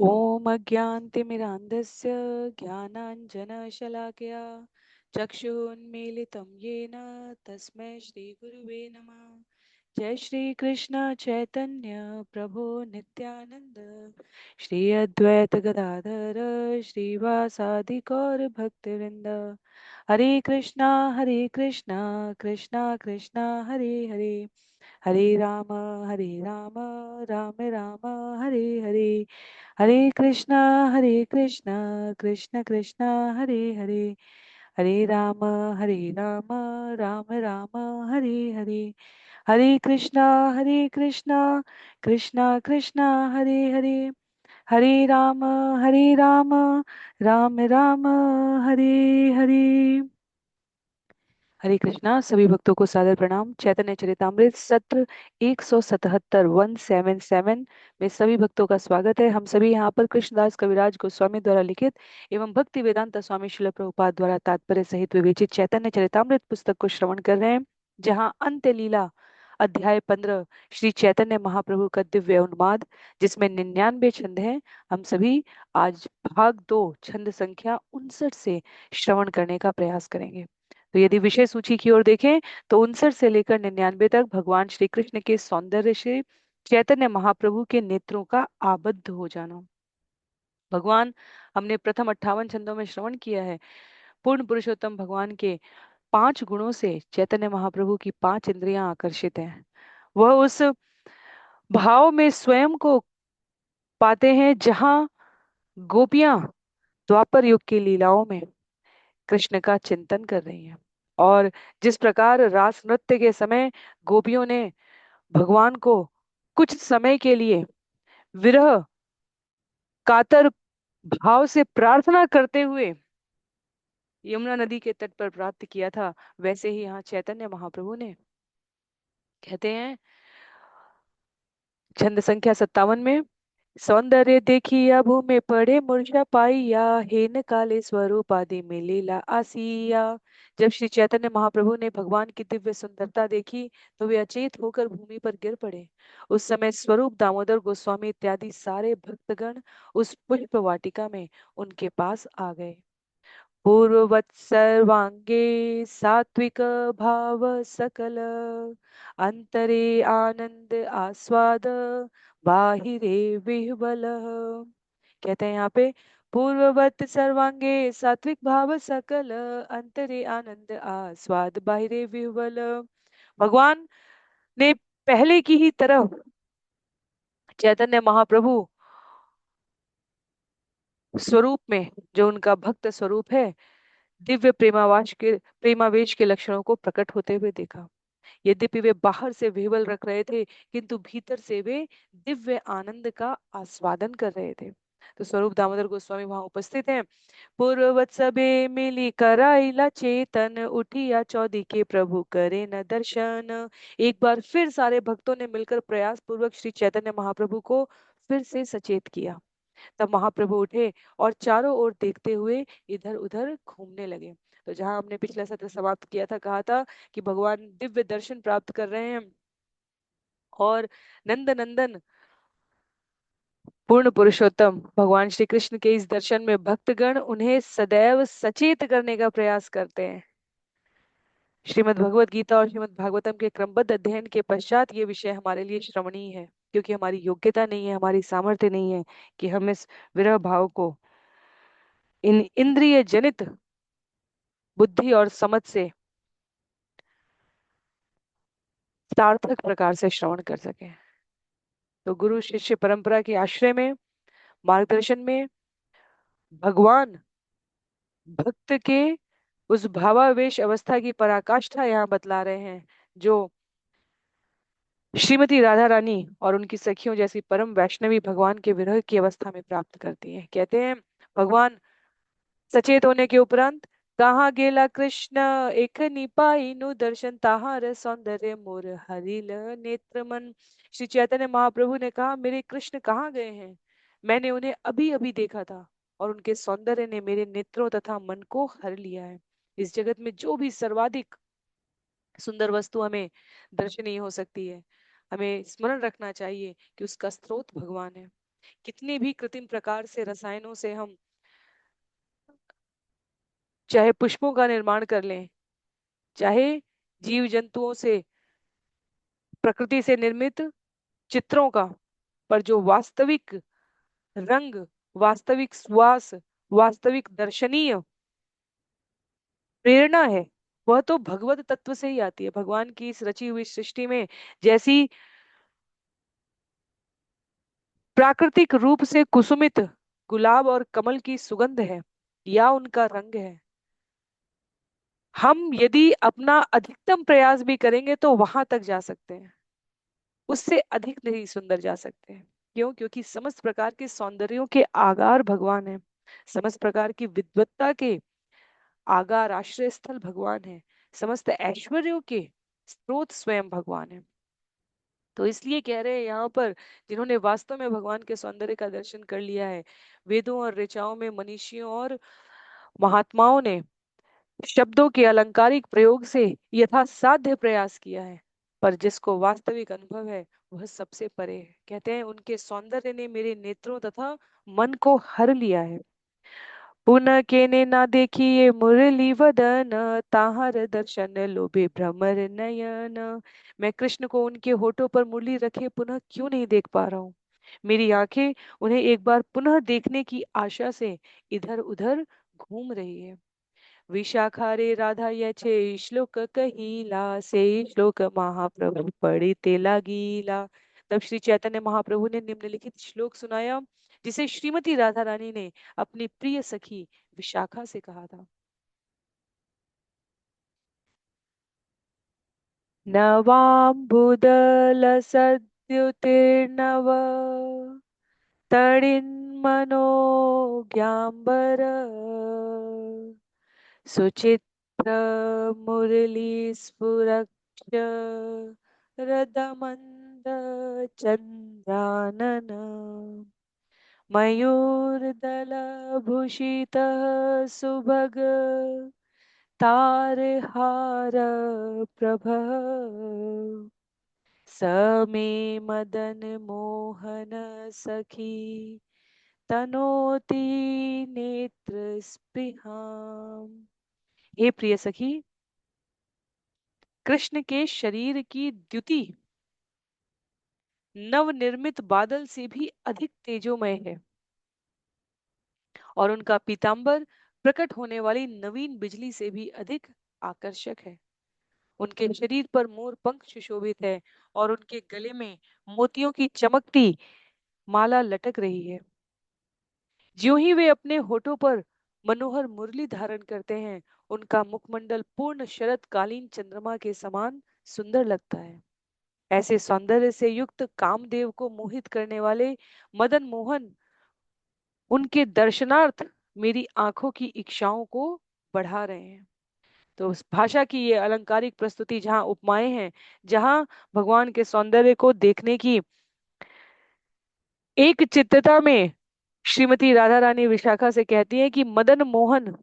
ॐ अज्ञानतिमिरान्धस्य ज्ञानाञ्जनशलाकया चक्षुरुन्मीलितं येन तस्मै श्रीगुरुवे नमः। जय श्री कृष्ण चैतन्य प्रभु नित्यानंद श्री अद्वैत गदाधर श्रीवासादि गौर भक्तवृंद। हरे कृष्णा कृष्णा कृष्णा हरे हरे, हरे राम राम राम हरे हरे, हरे कृष्णा कृष्ण कृष्ण हरे हरे, हरे राम राम राम हरे हरे, हरे कृष्णा कृष्ण कृष्ण हरे हरे, हरे राम राम राम हरे हरे। हरे कृष्णा। सभी भक्तों को सादर प्रणाम। चैतन्य चरितामृत सत्र 177 177 में सभी भक्तों का स्वागत है। हम सभी यहाँ पर कृष्णदास कविराज गोस्वामी द्वारा लिखित एवं भक्ति वेदांत स्वामी श्रील प्रभुपाद द्वारा तात्पर्य सहित विवेचित चैतन्य चरितामृत पुस्तक को श्रवण कर रहे हैं, जहाँ अंत्य लीला अध्याय 15 श्री चैतन्य महाप्रभु का दिव्य उन्माद, जिसमें 99 छंद हैं। हम सभी आज भाग 2 छंद संख्या 59 से श्रवण करने का प्रयास करेंगे। तो यदि विषय सूची की ओर देखें तो 59 से लेकर 99 तक भगवान श्री कृष्ण के सौंदर्य से चैतन्य महाप्रभु के नेत्रों का आबद्ध हो जाना। भगवान हमने प्रथम 58 छंदों में श्रवण किया है। पूर्ण पुरुषोत्तम भगवान के 5 गुणों से चैतन्य महाप्रभु की 5 इंद्रियां आकर्षित हैं। वह उस भाव में स्वयं को पाते हैं जहां गोपियां द्वापर युग की लीलाओं में कृष्ण का चिंतन कर रही हैं। और जिस प्रकार रास नृत्य के समय गोपियों ने भगवान को कुछ समय के लिए विरह कातर भाव से प्रार्थना करते हुए यमुना नदी के तट पर प्राप्त किया था, वैसे ही यहाँ चैतन्य महाप्रभु ने कहते हैं छंद संख्या 57 में, सौंदर्य देखिया भूमि पड़े मूर्छा पाइया, हेन काले स्वरूप आदि में लीला आसिया। जब श्री चैतन्य महाप्रभु ने भगवान की दिव्य सुंदरता देखी तो वे अचेत होकर भूमि पर गिर पड़े। उस समय स्वरूप दामोदर गोस्वामी इत्यादि सारे भक्तगण उस पुष्प वाटिका में उनके पास आ गए। पूर्ववत् सर्वांगे सात्विक भाव सकल, अंतरे आनंद आस्वाद बाहिरे विह्वल। कहते हैं यहाँ पे, पूर्ववत सर्वांगे सात्विक भाव सकल, अंतरे आनंद आस्वाद बाहिरे विह्वल। भगवान ने पहले की ही तरह चैतन्य महाप्रभु स्वरूप में, जो उनका भक्त स्वरूप है, दिव्य प्रेमावेश के लक्षणों को प्रकट होते हुए देखा। यद्यपि वे बाहर से विह्वल रख रहे थे, किंतु भीतर से वे दिव्य आनंद का आस्वादन कर रहे थे। तो स्वरूप दामोदर गोस्वामी वहां उपस्थित हैं। पूर्ववत सबे मिली कराइला चेतन, उठिया चौदी के प्रभु करे न दर्शन। एक बार फिर सारे भक्तों ने मिलकर प्रयास पूर्वक श्री चैतन्य महाप्रभु को फिर से सचेत किया। तब महाप्रभु उठे और चारों ओर देखते हुए इधर उधर घूमने लगे। तो जहां हमने पिछला सत्र समाप्त किया था, कहा था कि भगवान दिव्य दर्शन प्राप्त कर रहे हैं और नंद नंदन पूर्ण पुरुषोत्तम भगवान श्री कृष्ण के इस दर्शन में भक्तगण उन्हें सदैव सचेत करने का प्रयास करते हैं। श्रीमद् भगवत गीता और श्रीमद् भागवतम के क्रमबद्ध अध्ययन के पश्चात ये विषय हमारे लिए श्रवणीय है, क्योंकि हमारी योग्यता नहीं है, हमारी सामर्थ्य नहीं है कि हम इस विरह भाव को इन इंद्रिय जनित बुद्धि और समझ से सार्थक प्रकार से श्रवण कर सके। तो गुरु शिष्य परंपरा के आश्रय में, मार्गदर्शन में भगवान भक्त के उस भावावेश अवस्था की पराकाष्ठा यहाँ बतला रहे हैं, जो श्रीमती राधा रानी और उनकी सखियों जैसी परम वैष्णवी भगवान के विरह की अवस्था में प्राप्त करती हैं। कहते हैं, भगवान सचेत होने के उपरांत, कहाँ गेला कृष्ण एक निपाई नु दर्शन, ताहार सौंदर्य मोर हरिल नेत्र मन। श्री चैतन्य महाप्रभु ने कहा, मेरे कृष्ण कहाँ गए हैं? मैंने उन्हें अभी अभी देखा था और उनके सौंदर्य ने मेरे नेत्रों तथा मन को हर लिया है। इस जगत में जो भी सर्वाधिक सुंदर वस्तु हमें दर्शनीय हो सकती है, हमें स्मरण रखना चाहिए कि उसका स्रोत भगवान है। कितने भी कृत्रिम प्रकार से रसायनों से हम चाहे पुष्पों का निर्माण कर लें, चाहे जीव जंतुओं से, प्रकृति से निर्मित चित्रों का, पर जो वास्तविक रंग, वास्तविक सुवास, वास्तविक दर्शनीय प्रेरणा है, वह तो भगवत तत्व से ही आती है। भगवान की इस रची हुई सृष्टि में जैसी प्राकृतिक रूप से कुसुमित गुलाब और कमल की सुगंध है, या उनका रंग है, हम यदि अपना अधिकतम प्रयास भी करेंगे तो वहां तक जा सकते हैं, उससे अधिक नहीं सुंदर जा सकते हैं। क्यों? क्योंकि समस्त प्रकार के सौंदर्यों के आगार भगवान है, समस्त प्रकार की विद्वत्ता के आगार आश्रय स्थल भगवान है, समस्त ऐश्वर्यों के स्रोत स्वयं भगवान है। तो इसलिए कह रहे हैं यहाँ पर, जिन्होंने वास्तव में भगवान के सौंदर्य का दर्शन कर लिया है, वेदों और ऋचाओं में मनीषियों और महात्माओं ने शब्दों के अलंकारिक प्रयोग से यथासाध्य प्रयास किया है, पर जिसको वास्तविक अनुभव है वह सबसे परे है। कहते हैं उनके सौंदर्य ने मेरे नेत्रों तथा मन को हर लिया है। पुनः केने ना देखिए मुरली वदन, ताहर दर्शन लोभे भ्रमर नयन। मैं कृष्ण को उनके होठों पर मुरली रखे पुनः क्यों नहीं देख पा रहा हूँ? मेरी आंखें उन्हें एक बार पुनः देखने की आशा से इधर उधर घूम रही है। विशाखा रे राधा यचे श्लोक कहिला, से श्लोक महाप्रभु पढ़िते लागीला। तब श्री चैतन्य महाप्रभु ने निम्नलिखित श्लोक सुनाया, जिसे श्रीमती राधा रानी ने अपनी प्रिय सखी विशाखा से कहा था। नवाम्बुदलसद्युतिर्नव तडिन्मनोज्ञाम्बर, सुचित्रमुरलीस्फुरक्ष रदमन्दचन्द्रानन। मयूरदलभूषितः सुभग तारहार प्रभः, स मे मदन मोहन सखी तनोति नेत्र स्पृहाम। हे प्रिय सखी, कृष्ण के शरीर की द्युति नवनिर्मित बादल से भी अधिक तेजोमय है, और उनका पीतांबर प्रकट होने वाली नवीन बिजली से भी अधिक आकर्षक है। उनके शरीर पर मोर पंख सुशोभित है, और उनके गले में मोतियों की चमकती माला लटक रही है। ज्यों ही वे अपने होठों पर मनोहर मुरली धारण करते हैं, उनका मुखमंडल पूर्ण शरद कालीन चंद्रमा के समान सुंदर लगता है। ऐसे सौंदर्य से युक्त कामदेव को मोहित करने वाले मदन मोहन उनके दर्शनार्थ मेरी आंखों की इच्छाओं को बढ़ा रहे हैं। तो उस भाषा की ये अलंकारिक प्रस्तुति, जहाँ उपमाएं हैं, जहाँ भगवान के सौंदर्य को देखने की एक चित्तता में श्रीमती राधा रानी विशाखा से कहती है कि मदन मोहन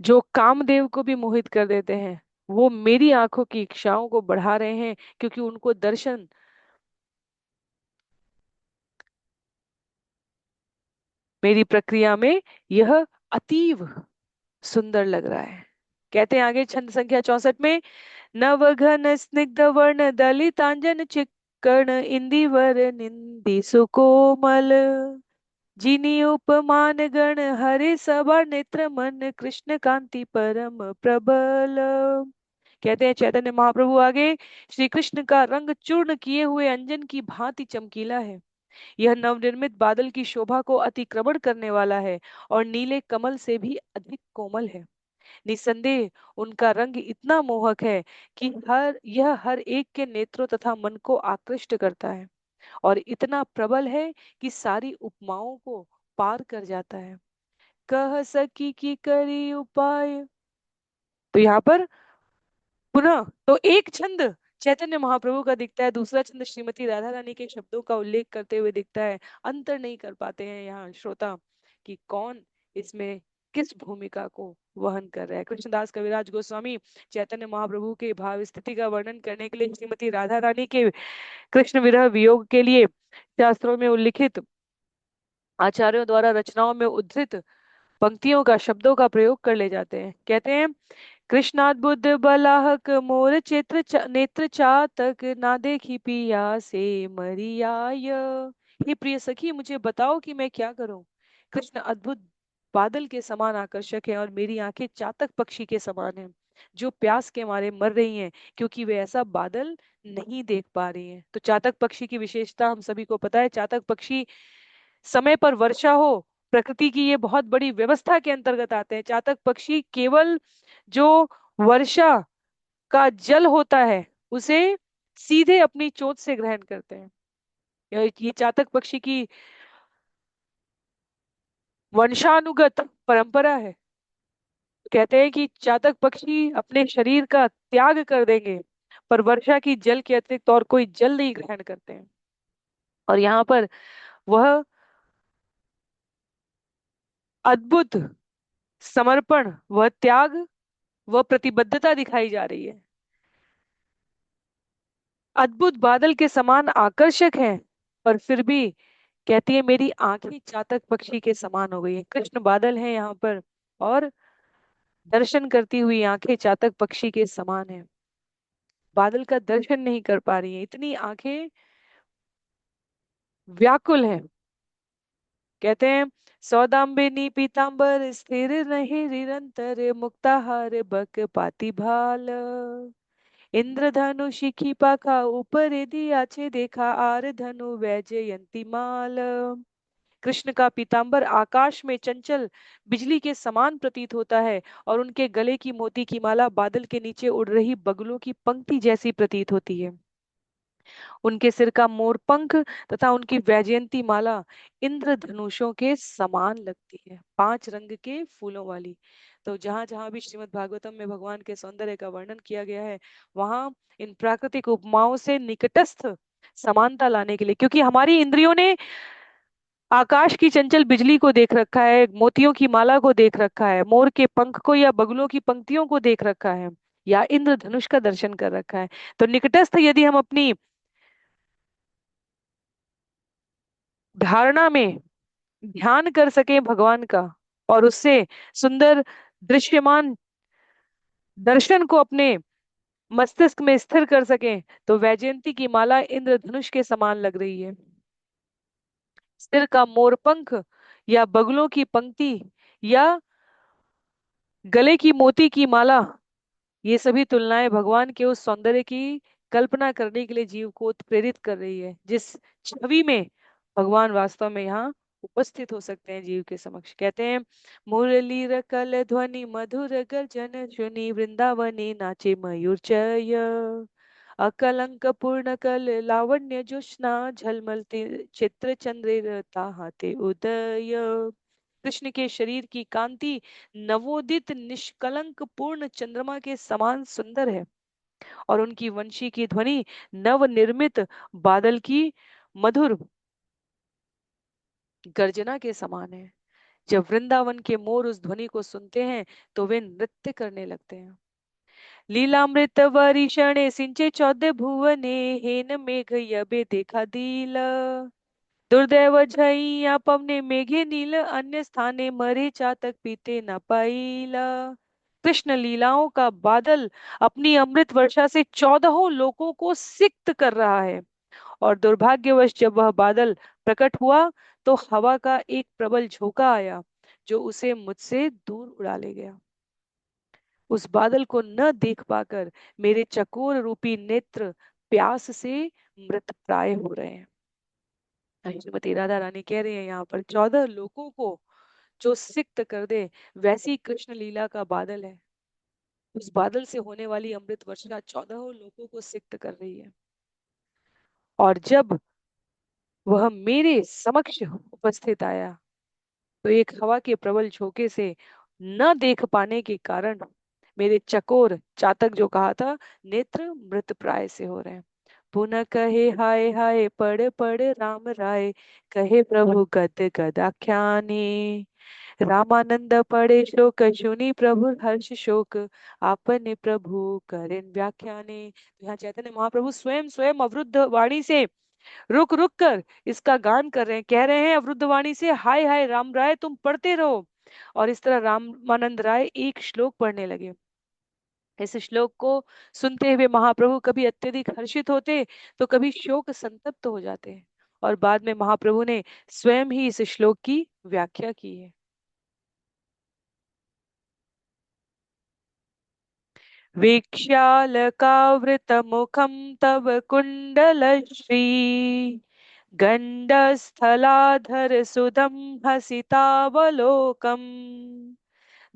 जो कामदेव को भी मोहित कर देते हैं, वो मेरी आंखों की इच्छाओं को बढ़ा रहे हैं, क्योंकि उनको दर्शन मेरी प्रक्रिया में यह अतीव सुंदर लग रहा है। कहते हैं आगे छंद संख्या 64 में, नवघन स्निग्ध वर्ण दलितांजन चिक्कण इंदिवर निंदी सुकोमल, जिनी उपमान गण हरे सभा नेत्र मन कृष्ण कांति परम प्रबल। कहते हैं चैतन्य महाप्रभु आगे, श्री कृष्ण का रंग चूर्ण किए हुए अंजन की भांति चमकीला है। यह नवनिर्मित बादल की शोभा को अतिक्रमण करने वाला है, और नीले कमल से भी अधिक कोमल है। निसंदेह उनका रंग इतना मोहक है कि हर एक के नेत्रों तथा मन को आकृष्ट करता है, और इतना प्रबल है कि सारी उपमाओं को पार कर जाता है। कह सकी कि करी उपाय। तो यहाँ पर पुनः तो एक छंद चैतन्य महाप्रभु का दिखता है, दूसरा छंद श्रीमती राधा रानी के शब्दों का उल्लेख करते हुए दिखता है। अंतर नहीं कर पाते हैं यहाँ श्रोता कि कौन इसमें किस भूमिका को वहन कर रहा है। कृष्णदास कविराज गोस्वामी चैतन्य महाप्रभु के भाव स्थिति का वर्णन करने के लिए श्रीमती राधा रानी के कृष्ण विरह वियोग के लिए शास्त्रों में उल्लिखित आचार्यों द्वारा रचनाओं में उद्धृत पंक्तियों का, शब्दों का प्रयोग कर ले जाते हैं। कहते हैं, कृष्णाद्भुत बलाहक मोर नेत्र चातक ना देखी पिया से मरियाय। हे प्रिय सखी, मुझे बताओ कि मैं क्या करूं। कृष्ण अद्भुत बादल के समान आकर्षक है और मेरी आंखें चातक पक्षी के समान हैं, जो प्यास के मारे मर रही हैं क्योंकि वे ऐसा बादल नहीं देख पा रही हैं। तो चातक पक्षी की विशेषता हम सभी को पता है। चातक पक्षी समय पर वर्षा हो, प्रकृति की ये बहुत बड़ी व्यवस्था के अंतर्गत आते हैं। चातक पक्षी केवल जो वर्षा का जल होता है उसे सीधे अपनी चोंच से ग्रहण करते हैं। ये चातक पक्षी की वंशानुगत परंपरा है। कहते हैं कि चातक पक्षी अपने शरीर का त्याग कर देंगे पर वर्षा की जल के अतिरिक्त और कोई जल नहीं ग्रहण करते हैं। और यहाँ पर वह अद्भुत समर्पण, वह त्याग, वह प्रतिबद्धता दिखाई जा रही है। अद्भुत बादल के समान आकर्षक है, पर फिर भी कहती है मेरी आंखें चातक पक्षी के समान हो गई है। कृष्ण बादल है यहाँ पर और दर्शन करती हुई आंखें चातक पक्षी के समान है। बादल का दर्शन नहीं कर पा रही है, इतनी आंखें व्याकुल है। कहते हैं, सौदाम्बिनी पीतांबर स्थिर नहीं निरंतर मुक्ताहार बक पाती भाल। इंद्रधनु शिखी पाखा ऊपर यदि आछे देखा आर धनु वैजयंती माल। कृष्ण का पीतांबर आकाश में चंचल बिजली के समान प्रतीत होता है और उनके गले की मोती की माला बादल के नीचे उड़ रही बगुलों की पंक्ति जैसी प्रतीत होती है। उनके सिर का मोर पंख तथा उनकी वैजयंती माला इंद्रधनुषों के समान लगती है, 5 रंग के फूलों वाली। तो जहां जहां भी श्रीमद् भागवतम में भगवान के सौंदर्य का वर्णन किया गया है, वहां इन प्राकृतिक उपमाओं से निकटस्थ समानता लाने के लिए, क्योंकि हमारी इंद्रियों ने आकाश की चंचल बिजली को देख रखा है, मोतियों की माला को देख रखा है, मोर के पंख को या बगुलों की पंक्तियों को देख रखा है, या इंद्रधनुष का दर्शन कर रखा है। तो निकटस्थ यदि हम अपनी धारणा में ध्यान कर सके भगवान का और उससे सुंदर दृश्यमान दर्शन को अपने मस्तिष्क में स्थिर कर सके, तो वैजयंती की माला इंद्रधनुष के समान लग रही है। सिर का मोरपंख या बगुलों की पंक्ति या गले की मोती की माला, ये सभी तुलनाएं भगवान के उस सौंदर्य की कल्पना करने के लिए जीव को प्रेरित कर रही है, जिस छवि में भगवान वास्तव में यहाँ उपस्थित हो सकते हैं जीव के समक्ष। कहते हैं, मुरली रकल ध्वनि मधुर गर्जन सुनी वृंदावनी नाचे मयूर चय। अकलंक पूर्ण कल लावण्य जोष्ना झलमलते चित्र चंद्र ताहाते उदय। कृष्ण के शरीर की कांति नवोदित निष्कलंक पूर्ण चंद्रमा के समान सुंदर है और उनकी वंशी की ध्वनि नवनिर्मित बादल की मधुर गर्जना के समान है। जब वृंदावन के मोर उस ध्वनि को सुनते हैं तो वे नृत्य करने लगते हैं। लीलामृत वर्षणे सिंचे चौदह भुवने हेन मेघ यबे देखा दील। दुर्दैव झैया पवने मेघे नील अन्य स्थाने मरे चातक पीते न पाइला। कृष्ण लीलाओं का बादल अपनी अमृत वर्षा से 14 लोकों को सिक्त कर रहा है और दुर्भाग्यवश जब वह बादल प्रकट हुआ तो हवा का एक प्रबल झोंका आया जो उसे मुझसे दूर उड़ा ले गया। उस बादल को न देख पाकर मेरे चकोर रूपी नेत्र प्यास से मृत प्राय हो रहे हैं। श्रीमती राधा रानी कह रही है यहाँ पर, 14 लोगों को जो सिक्त कर दे, वैसी कृष्ण लीला का बादल है। उस बादल से होने वाली अमृत वर्षा 14 लोगों को सिक्त कर रही है। और जब वह मेरे समक्ष उपस्थित आया तो एक हवा के प्रबल झोंके से न देख पाने के कारण मेरे चकोर चातक, जो कहा था, नेत्र मृत प्राय से हो रहे हैं। पुनः कहे हाय हाय पढ़ पढ़ राम राय, कहे प्रभु गद गद आख्याने। रामानंद पढ़े शोक सुनी प्रभु हर्ष शोक, आपने प्रभु करें व्याख्याने। तो यहाँ चैतन्य महाप्रभु स्वयं स्वयं अवरुद्ध वाणी से रुक रुक कर इसका गान कर रहे हैं, कह रहे हैं अवरुद्ध वाणी से, हाय हाय राम राय तुम पढ़ते रहो। और इस तरह रामानंद राय एक श्लोक पढ़ने लगे। इस श्लोक को सुनते हुए महाप्रभु कभी अत्यधिक हर्षित होते, तो कभी शोक संतप्त हो जाते। और बाद में महाप्रभु ने स्वयं ही इस श्लोक की व्याख्या की है। वीक्ष्यालकावृतमुखं तव कुण्डलश्री गण्डस्थलाधरसुधं हसितावलोकम्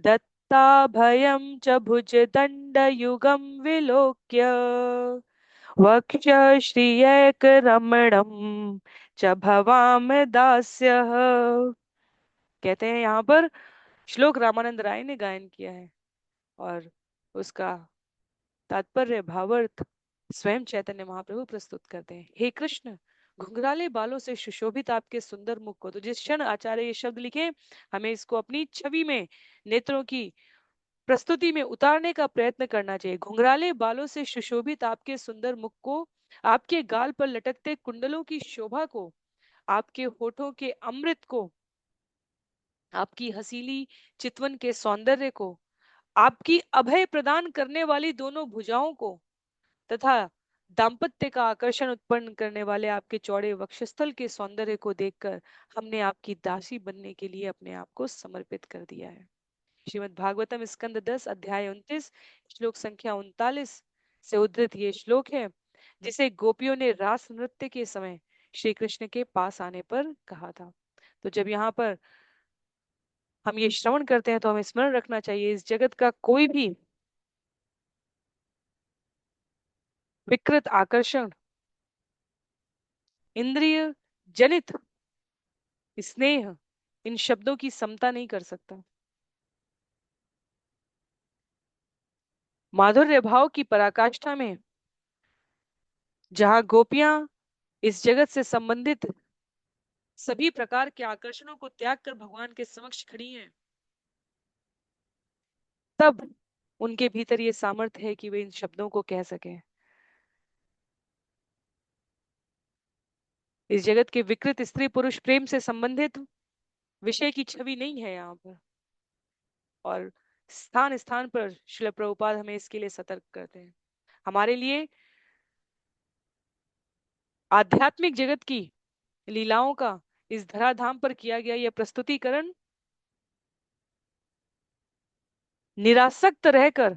दत्ताभयं च भुजदण्डयुगं विलोक्य वक्षश्रियैकरमणं च भवाम दास्यः। कहते हैं यहाँ पर श्लोक रामानंद राय ने गायन किया है, और उसका तात्पर्य भावार्थ स्वयं चैतन्य महाप्रभु प्रस्तुत करते हैं। हे कृष्ण, घुंघराले बालों से सुशोभित आपके सुंदर मुख को, तो जिस क्षण आचार्य ये शब्द लिखे, हमें इसको अपनी छवि में, नेत्रों की प्रस्तुति में उतारने का प्रयत्न करना चाहिए। घुंघराले बालों से सुशोभित आपके सुंदर मुख को, आपके गाल पर लटकते कुंडलों की शोभा को, आपके होठों के अमृत को, आपकी हसीली चितवन के सौंदर्य को, आपकी अभय प्रदान करने वाली दोनों भुजाओं को, तथा दाम्पत्य का आकर्षण उत्पन्न करने वाले आपके चौड़े वक्षस्थल के सौंदर्य को देखकर हमने आपकी दासी बनने के लिए अपने आप को समर्पित कर दिया है। श्रीमद् भागवतम स्कंद 10 अध्याय 29 श्लोक संख्या 39 से उद्धृत ये श्लोक है, जिसे गोपियों ने रास नृत्य के समय श्री कृष्ण के पास आने पर कहा था। तो जब यहाँ पर हम ये श्रवण करते हैं, तो हमें स्मरण रखना चाहिए, इस जगत का कोई भी विकृत आकर्षण, इंद्रिय जनित स्नेह इन शब्दों की समता नहीं कर सकता। माधुर्य भाव की पराकाष्ठा में जहां गोपियां इस जगत से संबंधित सभी प्रकार के आकर्षणों को त्याग कर भगवान के समक्ष खड़ी हैं, तब उनके भीतर ये सामर्थ्य है कि वे इन शब्दों को कह सकें। इस जगत के विकृत स्त्री पुरुष प्रेम से संबंधित विषय की छवि नहीं है यहाँ पर, और स्थान स्थान पर श्रील प्रभुपाद हमें इसके लिए सतर्क करते हैं। हमारे लिए आध्यात्मिक जगत की लीलाओं का इस धराधाम पर किया गया यह प्रस्तुतिकरण निरासक्त रहकर,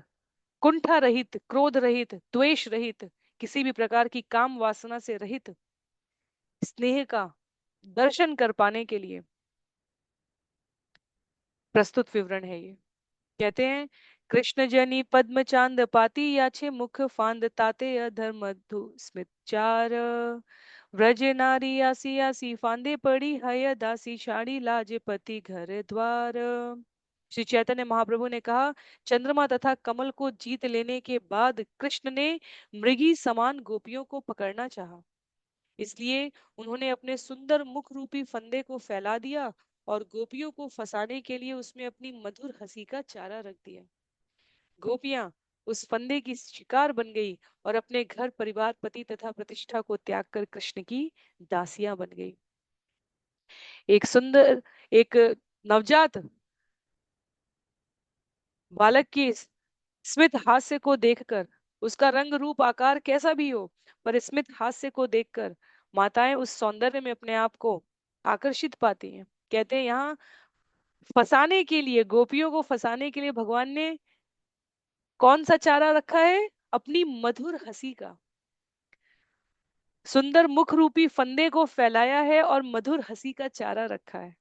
कुंठा रहित, क्रोध रहित, द्वेष रहित, किसी भी प्रकार की काम वासना से रहित स्नेह का दर्शन कर पाने के लिए प्रस्तुत विवरण है ये। कहते हैं, कृष्ण जनी पद्म चांद पाती याछे मुख फांद ताते अधर मधु स्मित चार व्रज नारी आसी आसी फांदे पड़ी हय दासी शाड़ी लाज पति घर द्वार। श्री चैतन्य महाप्रभु ने कहा, चंद्रमा तथा कमल को जीत लेने के बाद कृष्ण ने मृगी समान गोपियों को पकड़ना चाहा, इसलिए उन्होंने अपने सुंदर मुख रूपी फंदे को फैला दिया और गोपियों को फंसाने के लिए उसमें अपनी मधुर हंसी का चारा रख दिया। गोपियां उस फंदे की शिकार बन गई और अपने घर परिवार पति तथा प्रतिष्ठा को त्याग कर कृष्ण की दासियां बन गई। एक सुंदर, एक नवजात बालक की स्मित हास्य को देखकर, उसका रंग रूप आकार कैसा भी हो, पर स्मित हास्य को देखकर माताएं उस सौंदर्य में अपने आप को आकर्षित पाती हैं। कहते हैं यहाँ फंसाने के लिए, गोपियों को फंसाने के लिए भगवान ने कौन सा चारा रखा है? अपनी मधुर हंसी का। सुंदर मुख रूपी फंदे को फैलाया है और मधुर हंसी का चारा रखा है।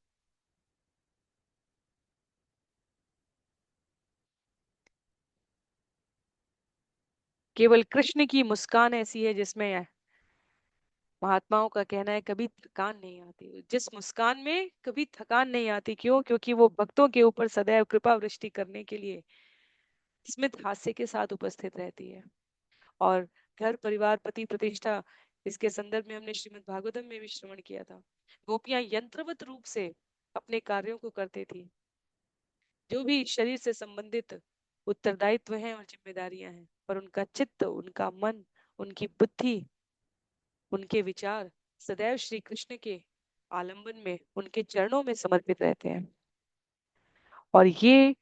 केवल कृष्ण की मुस्कान ऐसी है जिसमें महात्माओं का कहना है कभी थकान नहीं आती। जिस मुस्कान में कभी थकान नहीं आती, क्यों? क्योंकि वो भक्तों के ऊपर सदैव कृपा वृष्टि करने के लिए स्मित हास्य के साथ उपस्थित रहती है। और घर परिवार पति प्रतिष्ठा, इसके संदर्भ में हमने श्रीमद् भागवतम में भी श्रवण किया था। गोपियां यंत्रवत रूप से अपने कार्यों को करती थी। जो भी शरीर से संबंधित उत्तरदायित्व हैं और जिम्मेदारियां हैं, पर उनका चित्त, उनका मन, उनकी बुद्धि उनके विचार सदैव श्री कृष्ण के आलंबन में, उनके चरणों में समर्पित रहते हैं। और ये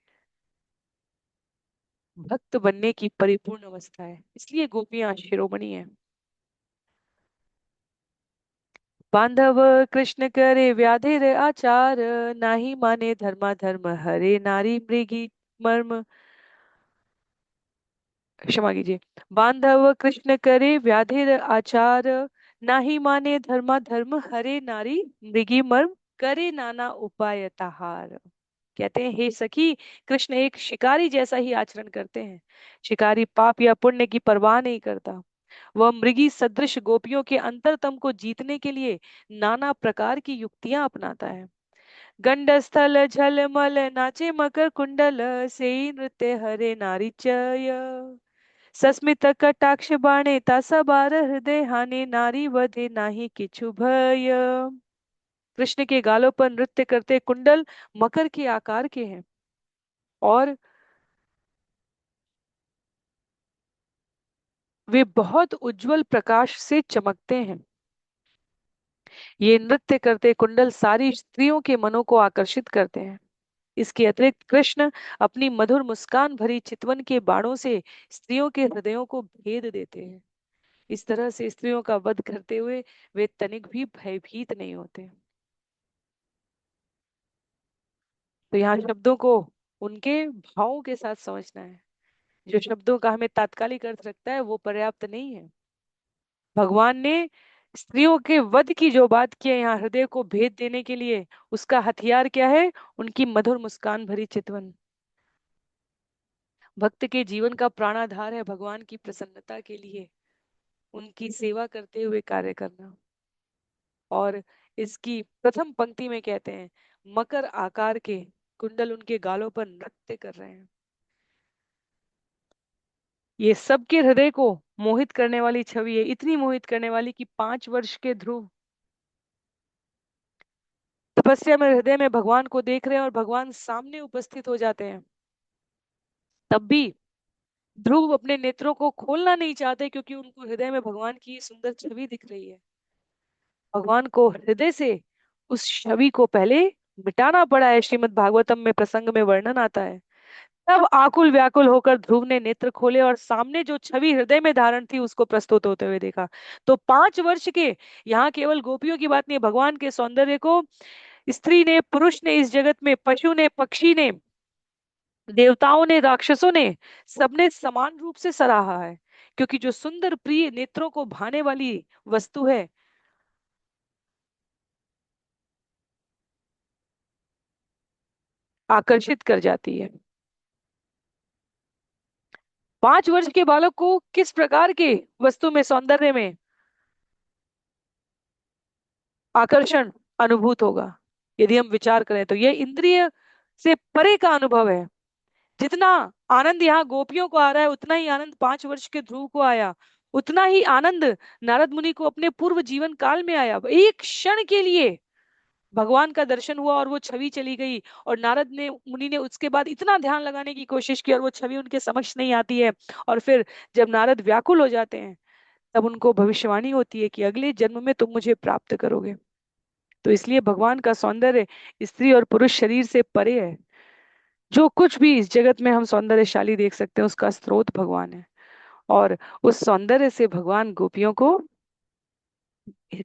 भक्त बनने की परिपूर्ण अवस्था है, इसलिए गोपियां शिरोमणि है। बांधव कृष्ण करे व्याधिर आचार, नाही माने धर्मा धर्म हरे नारी मृगी मर्म। क्षमा कीजिए। बांधव कृष्ण करे व्याधिर आचार, नाही माने धर्मा धर्म हरे नारी मृगी मर्म, करे नाना उपाय ताहार। कहते हैं, हे सखी, कृष्ण एक शिकारी जैसा ही आचरण करते हैं। शिकारी पाप या पुण्य की परवाह नहीं करता। वह मृगी सदृश गोपियों के अंतरतम को जीतने के लिए नाना प्रकार की युक्तियां अपनाता है। गंड स्थल झलमल नाचे मकर कुंडल, से नृत्य हरे नारी चय। सस्मित कटाक्ष बाणे तासा बार हृदय हाने, नारी वधे नाही किछु भय। कृष्ण के गालों पर नृत्य करते कुंडल मकर के आकार के हैं, और वे बहुत उज्जवल प्रकाश से चमकते हैं। ये नृत्य करते कुंडल सारी स्त्रियों के मनों को आकर्षित करते हैं। इसके अतिरिक्त कृष्ण अपनी मधुर मुस्कान भरी चितवन के बाणों से स्त्रियों के हृदयों को भेद देते हैं। इस तरह से स्त्रियों का वध करते हुए वे तनिक भी भयभीत नहीं होते। तो यहाँ शब्दों को उनके भावों के साथ समझना है। जो शब्दों का हमें तात्कालिक अर्थ लगता है वो पर्याप्त नहीं है। भगवान ने स्त्रियों के वध की जो बात की है यहाँ हृदय को भेद देने के लिए, उसका हथियार क्या है? उनकी मधुर मुस्कान भरी चितवन। भक्त के जीवन का प्राणाधार है भगवान की प्रसन्नता के लिए उनकी सेवा करते हुए कार्य करना। और इसकी प्रथम पंक्ति में कहते हैं, मकर आकार के कुंडल उनके गालों पर नृत्य कर रहे हैं। ये सबके हृदय को मोहित करने वाली छवि है, इतनी मोहित करने वाली कि 5 वर्ष के ध्रुव तपस्या में हृदय में भगवान को देख रहे हैं और भगवान सामने उपस्थित हो जाते हैं। तब भी ध्रुव अपने नेत्रों को खोलना नहीं चाहते, क्योंकि उनको हृदय में भगवान की सुंदर छवि दिख रही है। भगवान को हृदय से उस छवि को पहले मिटाना पड़ा है। श्रीमद् भागवतम में प्रसंग में वर्णन आता है। तब आकुल व्याकुल होकर ध्रुव ने नेत्र खोले और सामने जो छवि हृदय में धारण थी उसको प्रस्तुत होते हुए देखा। तो 5 वर्ष के, यहाँ केवल गोपियों की बात नहीं, भगवान के सौंदर्य को स्त्री ने, पुरुष ने, इस जगत में पशु ने, पक्षी ने, देवताओं ने, राक्षसों ने, सबने समान रूप से सराहा है। क्योंकि जो सुंदर प्रिय नेत्रों को भाने वाली वस्तु है, आकर्षित कर जाती है। 5 वर्ष के बालक को किस प्रकार के वस्तु में, सौंदर्य में आकर्षण अनुभूत होगा? यदि हम विचार करें तो यह इंद्रिय से परे का अनुभव है। जितना आनंद यहाँ गोपियों को आ रहा है, उतना ही आनंद 5 वर्ष के ध्रुव को आया। उतना ही आनंद नारद मुनि को अपने पूर्व जीवन काल में आया। एक क्षण के लिए भगवान का दर्शन हुआ और वो छवि चली गई, और नारद ने, मुनि ने उसके बाद इतना ध्यान लगाने की कोशिश की और वो छवि उनके समक्ष नहीं आती है। और फिर जब नारद व्याकुल हो जाते हैं, तब उनको भविष्यवाणी होती है कि अगले जन्म में तुम मुझे प्राप्त करोगे। तो इसलिए भगवान का सौंदर्य स्त्री और पुरुष शरीर से परे है। जो कुछ भी इस जगत में हम सौंदर्यशाली देख सकते हैं, उसका स्रोत भगवान है। और उस सौंदर्य से भगवान गोपियों को,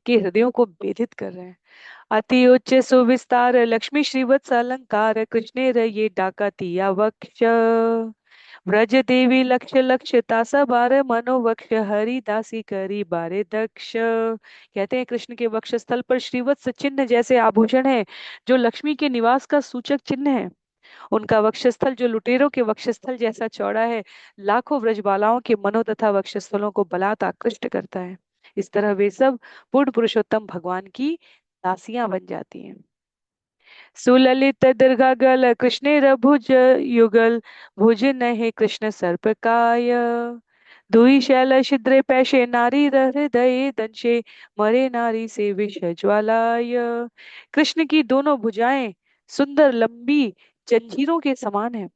के हृदयों को भेदित कर रहे हैं। अति उच्च सुविस्तार लक्ष्मी श्रीवत्स अलंकार, कृष्णेर ये डाकातिया वक्ष। व्रज देवी लक्ष लक्ष तासा बार मनोवक्ष, हरि दासी करी बारे दक्ष। कहते हैं कृष्ण के वक्षस्थल पर श्रीवत्स चिन्ह जैसे आभूषण है, जो लक्ष्मी के निवास का सूचक चिन्ह है। उनका वक्षस्थल जो लुटेरों के वक्षस्थल जैसा चौड़ा है, लाखों व्रजबालाओं के मनो तथा वक्षस्थलों को बलात् आकृष्ट करता है। इस तरह वे सब पूर्ण पुरुषोत्तम भगवान की दासियां बन जाती हैं। सुललित दीर्घागल कृष्णेर भुज युगल, भुज नहे कृष्ण सर्पकाय। दुई शैल छिद्रे पैशे नारी हृदय दंशे, मरे नारी से विष ज्वालाय। कृष्ण की दोनों भुजाएं सुंदर लंबी जंजीरों के समान है।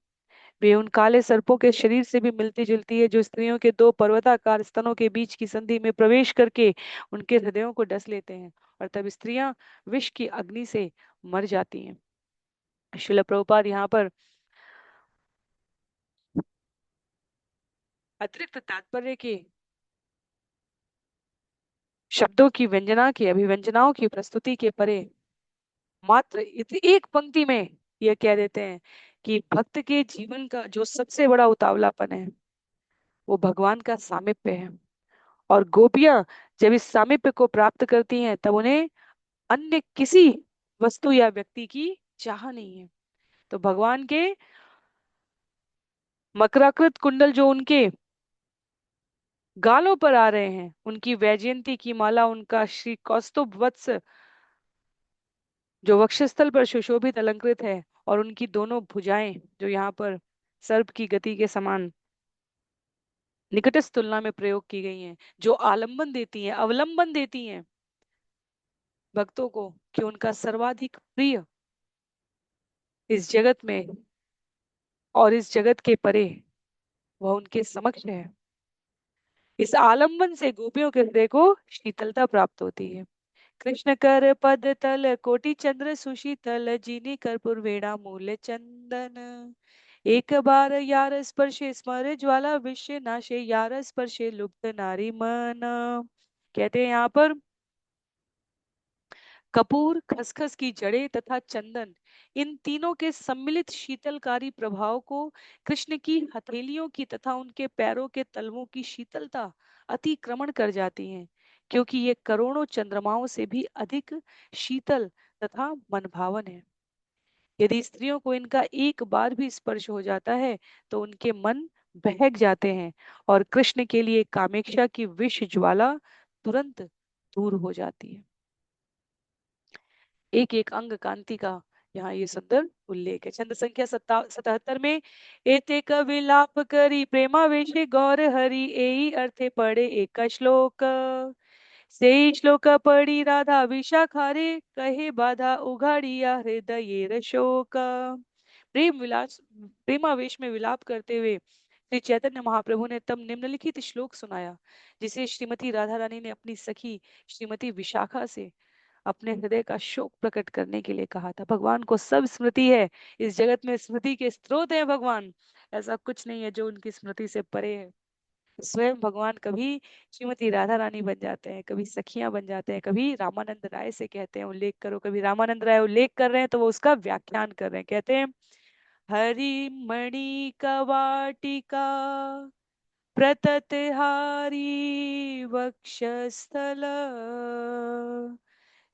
वे उन काले सर्पों के शरीर से भी मिलती जुलती है जो स्त्रियों के दो पर्वताकार स्तनों के बीच की संधि में प्रवेश करके उनके हृदयों को डस लेते हैं, और तब स्त्रियां विष की अग्नि से मर जाती हैं। शिल प्रभुपाद यहाँ पर अतिरिक्त तात्पर्य के शब्दों की व्यंजना की अभिव्यंजनाओं की प्रस्तुति के परे मात्र एक पंक्ति में यह कह देते हैं कि भक्त के जीवन का जो सबसे बड़ा उतावलापन है वो भगवान का सामिप्य है। और गोपियां जब इस सामिप्य को प्राप्त करती हैं तब उन्हें अन्य किसी वस्तु या व्यक्ति की चाह नहीं है। तो भगवान के मकराकृत कुंडल जो उनके गालों पर आ रहे हैं, उनकी वैजयंती की माला, उनका श्री कौस्तुभ वत्स जो वक्षस्थल पर सुशोभित अलंकृत है, और उनकी दोनों भुजाएं जो यहाँ पर सर्प की गति के समान निकटस्थ तुलना में प्रयोग की गई हैं, जो आलंबन देती हैं, अवलंबन देती हैं भक्तों को कि उनका सर्वाधिक प्रिय इस जगत में और इस जगत के परे वह उनके समक्ष है। इस आलंबन से गोपियों के हृदय को शीतलता प्राप्त होती है। कृष्ण कर पद तल कोटि चंद्र सुशीतल, जीनी कर्पूर वेणा मूल चंदन। एक बार यार स्पर्शे स्मर ज्वाला, विश्व नाशे यार स्पर्शे लुप्त नारी मन। कहते हैं यहाँ पर कपूर, खसखस की जड़ें तथा चंदन, इन तीनों के सम्मिलित शीतलकारी प्रभाव को कृष्ण की हथेलियों की तथा उनके पैरों के तलवों की शीतलता अतिक्रमण कर जाती हैं, क्योंकि ये करोड़ों चंद्रमाओं से भी अधिक शीतल तथा मनभावन है। यदि स्त्रियों को इनका एक बार भी स्पर्श हो जाता है तो उनके मन बहक जाते हैं, और कृष्ण के लिए कामेक्षा की विष ज्वाला तुरंत दूर हो जाती है। एक एक अंग कांति का यहाँ ये सुंदर उल्लेख है। छंद संख्या 77 में, एते विलाप करी प्रेमावेशे गौर हरि, एई अर्थे पढ़े एक श्लोक। से श्लोक पढ़ी राधा विशाखारे, कहे बाधा उघाड़िया हृदय शोक। प्रेम विलास प्रेमावेश में विलाप करते हुए श्री चैतन्य महाप्रभु ने तब निम्नलिखित श्लोक सुनाया, जिसे श्रीमती राधा रानी ने अपनी सखी श्रीमती विशाखा से अपने हृदय का शोक प्रकट करने के लिए कहा था। भगवान को सब स्मृति है, इस जगत में स्मृति के स्रोत है भगवान, ऐसा कुछ नहीं है जो उनकी स्मृति से परे है। स्वयं भगवान कभी श्रीमती राधा रानी बन जाते हैं, कभी सखियां बन जाते हैं, कभी रामानंद राय से कहते हैं उल्लेख करो, कभी रामानंद राय उल्लेख कर रहे हैं तो वो उसका व्याख्यान कर रहे हैं। कहते हैं, हरि मणि कवाटिका प्रततहारी वक्षस्थल,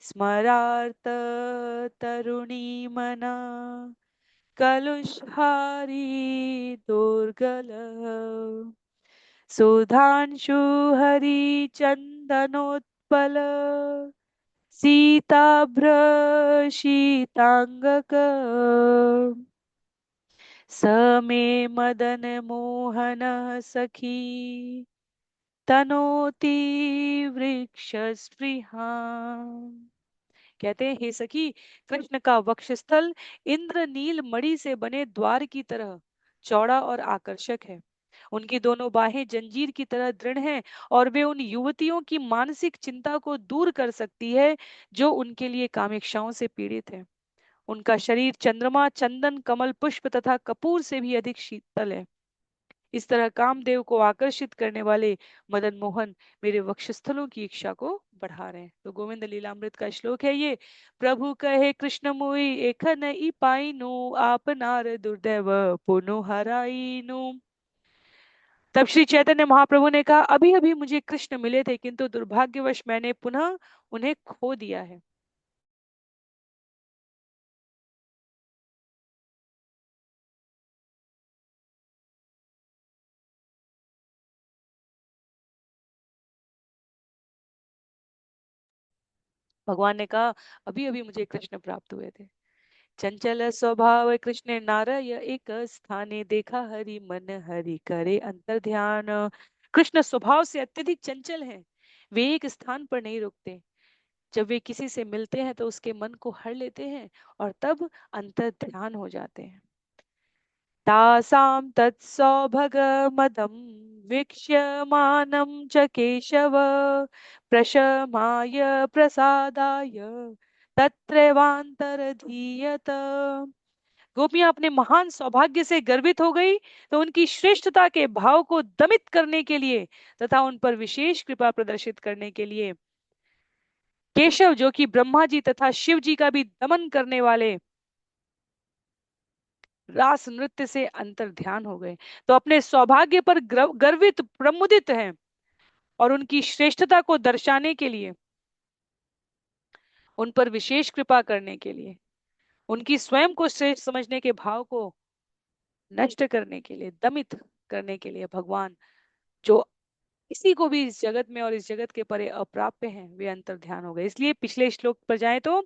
स्मरार्त तरुणी मना कलुषहारी दुर्गल, सुधांशु हरि चंदनोत्पल, सीताभ्र शीतांगक, समे मदन मोहन सखी, तनोति वृक्ष स्पृहा। कहते हैं, हे सखी, कृष्ण का वक्षस्थल इंद्र नील मणि से बने द्वार की तरह चौड़ा और आकर्षक है। उनकी दोनों बाहें जंजीर की तरह दृढ़ हैं, और वे उन युवतियों की मानसिक चिंता को दूर कर सकती है जो उनके लिए कामेक्षाओं से पीड़ित है। उनका शरीर चंद्रमा, चंदन, कमल पुष्प तथा कपूर से भी अधिक शीतल है। इस तरह कामदेव को आकर्षित करने वाले मदन मोहन मेरे वक्षस्थलों की इच्छा को बढ़ा रहे हैं। तो गोविंद लीलामृत का श्लोक है ये। प्रभु कहे कृष्ण मुई एख नहीं पाइनु, आप नार दुर्दैव पुनु हराइनु। तब श्री चैतन्य महाप्रभु ने कहा, अभी अभी मुझे कृष्ण मिले थे, किंतु दुर्भाग्यवश मैंने पुनः उन्हें खो दिया है। भगवान ने कहा, अभी अभी मुझे कृष्ण प्राप्त हुए थे। चंचल स्वभाव कृष्ण नारय एक स्थाने, देखा हरि मन हरि करे अंतर ध्यान। कृष्ण स्वभाव से अत्यधिक चंचल हैं, वे एक स्थान पर नहीं रुकते। जब वे किसी से मिलते हैं तो उसके मन को हर लेते हैं और तब अंतर ध्यान हो जाते हैं। तासां तत्सौभगमदं वीक्ष्यमानं च केशव प्रशमाय प्रसादाय तत्रैवान्तरधीयत। गोपियां अपने महान सौभाग्य से गर्वित हो गई, तो उनकी श्रेष्ठता के भाव को दमित करने के लिए तथा उन पर विशेष कृपा प्रदर्शित करने के लिए केशव, जो कि ब्रह्मा जी तथा शिव जी का भी दमन करने वाले, रास नृत्य से अंतर ध्यान हो गए। तो अपने सौभाग्य पर गर्वित प्रमुदित हैं, और उनकी श्रेष्ठता को दर्शाने के लिए, उन पर विशेष कृपा करने के लिए, उनकी स्वयं को श्रेष्ठ समझने के भाव को नष्ट करने के लिए, दमित करने के लिए, भगवान जो किसी को भी इस जगत में और इस जगत के परे अप्राप्य हैं, वे अंतर ध्यान हो गए। इसलिए पिछले श्लोक पर जाए तो,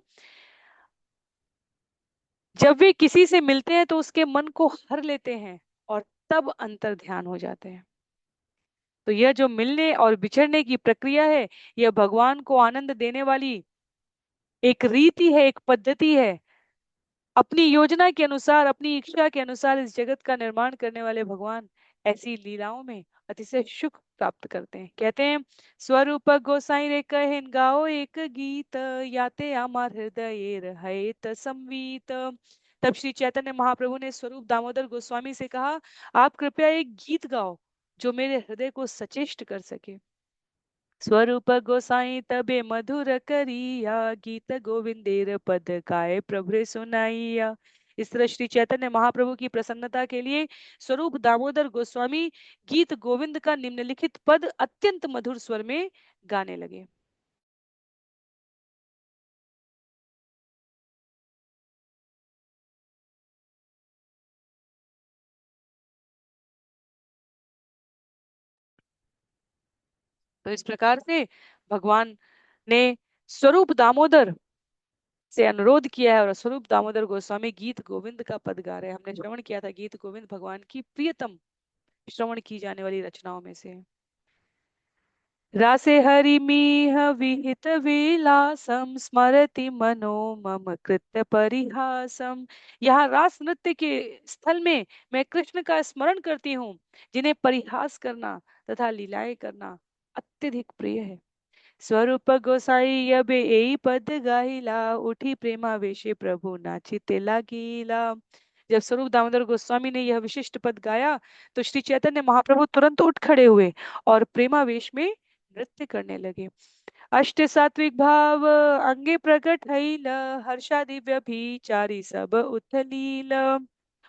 जब वे किसी से मिलते हैं तो उसके मन को हर लेते हैं और तब अंतर ध्यान हो जाते हैं। तो यह जो मिलने और बिछड़ने की प्रक्रिया है, यह भगवान को आनंद देने वाली एक रीति है, एक पद्धति है। अपनी योजना के अनुसार, अपनी इच्छा के अनुसार इस जगत का निर्माण करने वाले भगवान ऐसी लीलाओं में अतिशय सुख प्राप्त करते हैं। कहते हैं, स्वरूप गोसाई रे कहेन गाओ एक गीत, याते आमार हृदय रहत संवीत। तब श्री चैतन्य महाप्रभु ने स्वरूप दामोदर गोस्वामी से कहा, आप कृपया एक गीत गाओ जो मेरे हृदय को सचेष्ट कर सके। स्वरूप गोसाई तबे मधुर करिया, गीत गोविंदेर पद गाए प्रभु सुनाइया। इस तरह श्री चैतन्य महाप्रभु की प्रसन्नता के लिए स्वरूप दामोदर गोस्वामी गीत गोविंद का निम्नलिखित पद अत्यंत मधुर स्वर में गाने लगे। तो इस प्रकार से भगवान ने स्वरूप दामोदर से अनुरोध किया है, और स्वरूप दामोदर गोस्वामी गीत गोविंद का पद गा रहे हैं। हमने श्रवण किया था, गीत गोविंद भगवान की प्रियतम श्रवण की जाने वाली रचनाओं में से। रासे हरिमीह विहित विलासम स्मरति मनो मम कृत्य परिहासम। यहाँ रास नृत्य के स्थल में मैं कृष्ण का स्मरण करती हूँ, जिन्हें परिहास करना तथा लीलाएं करना अत्यधिक प्रिय है। स्वरूप गोसाई अबे एई पद गाइला, उठी प्रेमावेशे प्रभु नाचिते लागीला। जब स्वरूप दामोदर गोस्वामी ने यह विशिष्ट पद गाया, तो श्री चैतन्य महाप्रभु तुरंत उठ खड़े हुए और प्रेमावेश में नृत्य करने लगे। अष्ट सात्विक भाव अंगे प्रकट हईल, हर्षादि व्यभिचारी सब उथलील।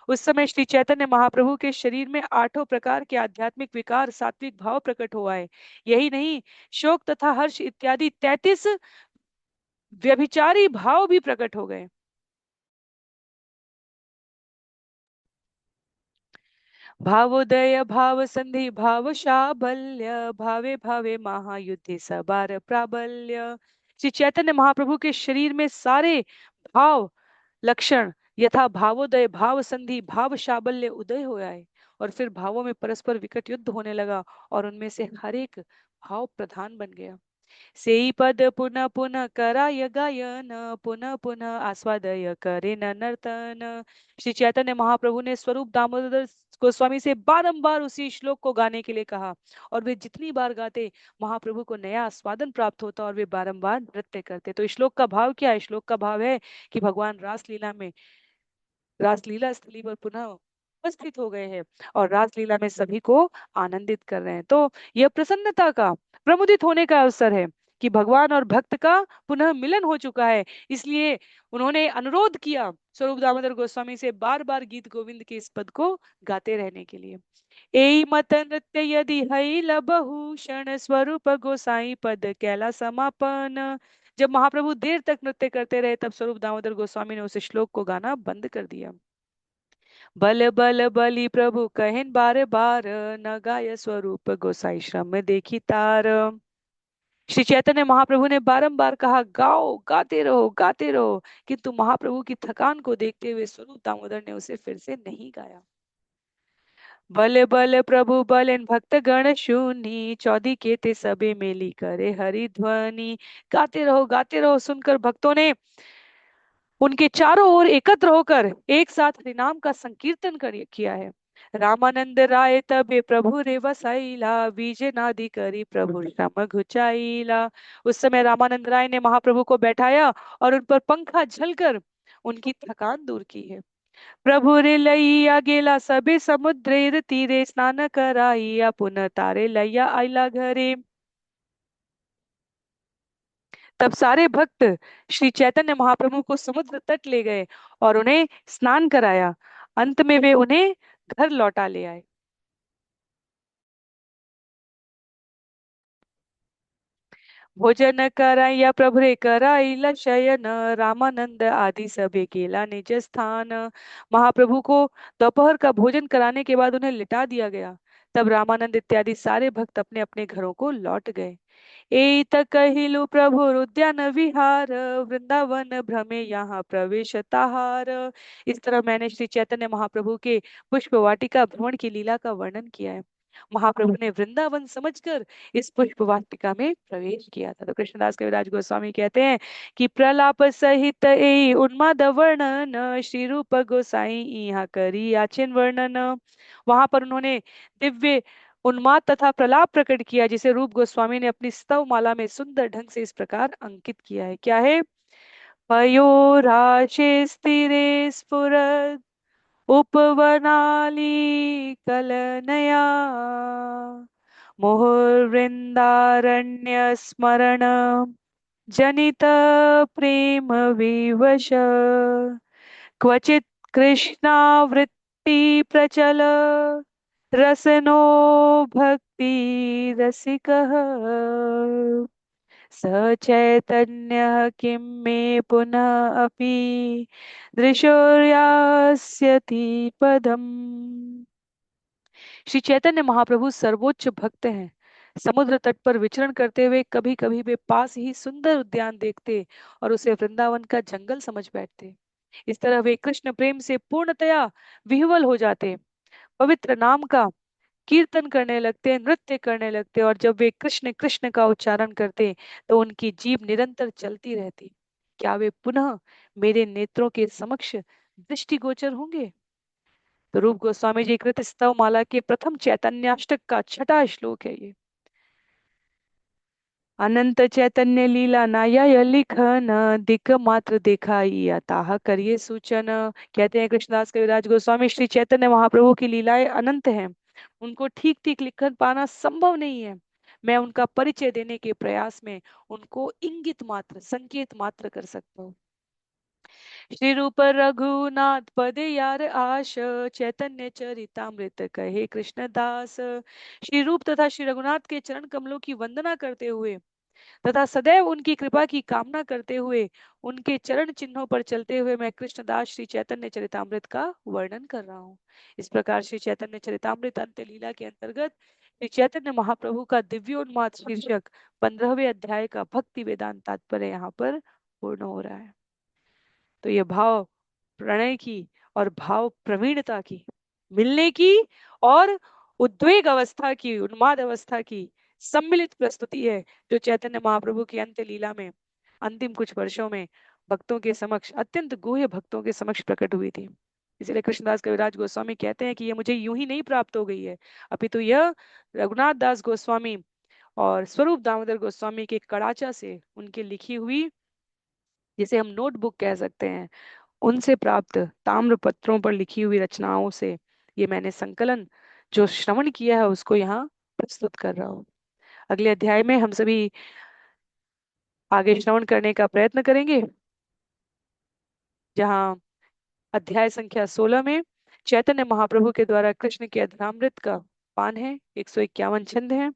उस समय श्री चैतन्य महाप्रभु के शरीर में आठों प्रकार के आध्यात्मिक विकार, सात्विक भाव प्रकट हुआ है। यही नहीं, शोक तथा हर्ष इत्यादि 33 व्यभिचारी भाव भी प्रकट हो गए। भावोदय भाव संधि भाव शाबल्य, भावे भावे महायुद्धि सबार प्राबल्य। श्री चैतन्य महाप्रभु के शरीर में सारे भाव लक्षण यथा भावोदय, भाव संधि, भाव शाबल्य उदय हो आए, और फिर भावों में परस्पर विकट युद्ध होने लगा, और उनमें से हर एक भाव प्रधान बन गया। सेई पद पुनः पुनः कराय गायन, पुनः पुनः आस्वादय करे न नर्तन। श्री चैतन्य महाप्रभु ने स्वरूप दामोदर गोस्वामी से बारंबार उसी श्लोक को गाने के लिए कहा, और वे जितनी बार गाते, महाप्रभु को नया आस्वादन प्राप्त होता और वे बारंबार नृत्य करते। तो इस श्लोक का भाव क्या है? श्लोक का भाव है कि भगवान रासलीला में, रासलीला स्थली पर पुनः उपस्थित हो गए हैं, और रासलीला में सभी को आनंदित कर रहे हैं। तो यह प्रसन्नता का, प्रमुदित होने का अवसर है कि भगवान और भक्त का पुनः मिलन हो चुका है। इसलिए उन्होंने अनुरोध किया स्वरूप दामोदर गोस्वामी से बार बार गीत गोविंद के इस पद को गाते रहने के लिए। एई मत नृत्य यदि हई लबभूषण, स्वरूप गोसाई पद कैला समापन। जब महाप्रभु देर तक नृत्य करते रहे, तब स्वरूप दामोदर गोस्वामी ने उस श्लोक को गाना बंद कर दिया। बल बल बलि प्रभु कहेन बार बार, न गाय स्वरूप गोसाई श्रम देखी तार। श्री चैतन्य महाप्रभु ने बारंबार कहा, गाओ, गाते रहो, गाते रहो, किंतु महाप्रभु की थकान को देखते हुए स्वरूप दामोदर ने उसे फिर से नहीं गाया। बल बल प्रभु बलेन भक्त गण शूनी, चौधी के ते सबे मेली करे हरि ध्वनि। गाते रहो, गाते रहो सुनकर भक्तों ने उनके चारों ओर एकत्र होकर एक साथ हरिनाम का संकीर्तन किया है। रामानंद राय तबे प्रभु रे वसाइला, बीजे नादि करी प्रभु श्रम घुचाइला। उस समय रामानंद राय ने महाप्रभु को बैठाया और उन पर पंखा झलकर उनकी थकान दूर की है। प्रभु रे लैया गेला सबे समुद्रेर तीरे, स्नान कराइया पुनः तारे लैया आइला घरे। तब सारे भक्त श्री चैतन्य महाप्रभु को समुद्र तट ले गए और उन्हें स्नान कराया। अंत में वे उन्हें घर लौटा ले आए। भोजन कराया प्रभु रे कराइला शयन, रामानंद आदि सभे केला निज स्थान। महाप्रभु को दोपहर का भोजन कराने के बाद उन्हें लिटा दिया गया। तब रामानंद इत्यादि सारे भक्त अपने अपने घरों को लौट गए। एत कहिलु प्रभु उद्यान विहार, वृंदावन भ्रमे यहाँ प्रवेश ताहार। इस तरह मैंने श्री चैतन्य महाप्रभु के पुष्प वाटिका भ्रमण की लीला का वर्णन किया है। महाप्रभु ने वृंदावन समझकर इस पुष्प वाटिका में प्रवेश किया था। तो कृष्णदास कविराज गोस्वामी कहते हैं कि प्रलाप सहित ए उन्माद वर्णन, श्री रूप गोसाई यहाँ करी याचन वर्णन। वहां पर उन्होंने दिव्य उन्माद तथा प्रलाप प्रकट किया, जिसे रूप गोस्वामी ने अपनी स्तव माला में सुंदर ढंग से इस प्रकार अंकित किया है। क्या है? पयोराशे स्थिरे स्फुरद उपवनाली कलनया, मुहुर्वृंदारण्य स्मरण जनित प्रेम विवश, क्वचित् कृष्णावृत्ति प्रचल रसनो भक्ति रसिकः, स चैतन्य किं मे पुनः अपि दृशोर्यास्यति पदम्। श्री चैतन्य महाप्रभु सर्वोच्च भक्त हैं। समुद्र तट पर विचरण करते हुए कभी कभी वे पास ही सुंदर उद्यान देखते और उसे वृंदावन का जंगल समझ बैठते। इस तरह वे कृष्ण प्रेम से पूर्णतया विह्वल हो जाते, पवित्र नाम का कीर्तन करने लगते, नृत्य करने लगते, और जब वे कृष्ण कृष्ण का उच्चारण करते तो उनकी जीभ निरंतर चलती रहती। क्या वे पुनः मेरे नेत्रों के समक्ष दृष्टिगोचर होंगे? तो रूप गोस्वामी जी कृत स्तव माला के प्रथम चैतन्याष्टक का छठा श्लोक है ये। अनंत चैतन्य लीला नाया लिखन, दिक मात्र दिखाई ताहा करिए सूचन। कहते हैं कृष्णदास कविराज गोस्वामी, श्री चैतन्य महाप्रभु की लीलाएं अनंत हैं, उनको ठीक ठीक लिखन पाना संभव नहीं है। मैं उनका परिचय देने के प्रयास में उनको इंगित मात्र, संकेत मात्र कर सकता हूँ। श्री रूप रघुनाथ पदे यार आश, चैतन्य चरितामृत कहे कृष्णदास। श्री रूप तथा श्री रघुनाथ के चरण कमलों की वंदना करते हुए तथा सदैव उनकी कृपा की कामना करते हुए उनके चरण चिन्हों पर चलते हुए मैं कृष्णदास श्री चैतन्य चरितामृत का वर्णन कर रहा हूँ। इस प्रकार श्री चैतन्य चरितामृत अंत्य लीला के अंतर्गत श्री चैतन्य महाप्रभु का दिव्योन्माद शीर्षक 15वें अध्याय का भक्ति वेदांत तात्पर्य यहाँ पर पूर्ण हो रहा है। तो ये भाव प्रणय की और भाव प्रवीणता की, मिलने की और उद्वेग अवस्था की, उन्माद अवस्था की सम्मिलित प्रस्तुति है, जो चैतन्य महाप्रभु की अंत्य लीला में अंतिम कुछ वर्षों में भक्तों के समक्ष, अत्यंत गुह्य भक्तों के समक्ष प्रकट हुई थी। इसलिए कृष्णदास कविराज गोस्वामी कहते हैं कि यह मुझे यूं ही नहीं प्राप्त हो गई है, अपितु यह रघुनाथ दास गोस्वामी और स्वरूप दामोदर गोस्वामी के कड़ाचा से उनकी लिखी हुई, जिसे हम नोटबुक कह सकते हैं, उनसे प्राप्त ताम्र पत्रों पर लिखी हुई रचनाओं से ये मैंने संकलन जो श्रवण किया है उसको यहाँ प्रस्तुत कर रहा हूँ। अगले अध्याय में हम सभी आगे श्रवण करने का प्रयत्न करेंगे, जहाँ अध्याय संख्या 16 में चैतन्य महाप्रभु के द्वारा कृष्ण के अधरामृत का पान है, 151 छंद हैं,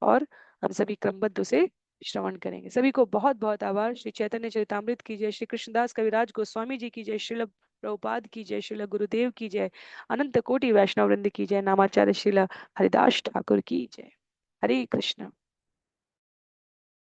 और हम सभी क्रमबद्ध उसे श्रवण करेंगे। सभी को बहुत बहुत आभार। श्री चैतन्य चरितामृत की जय, श्री कृष्णदास कविराज गोस्वामी जी की जय, श्रील प्रभुपाद की जय, श्रील गुरुदेव की जय, अनंत कोटि वैष्णव वृंद की जय, नामाचार्य श्रील हरिदास ठाकुर की जय। हरे कृष्ण।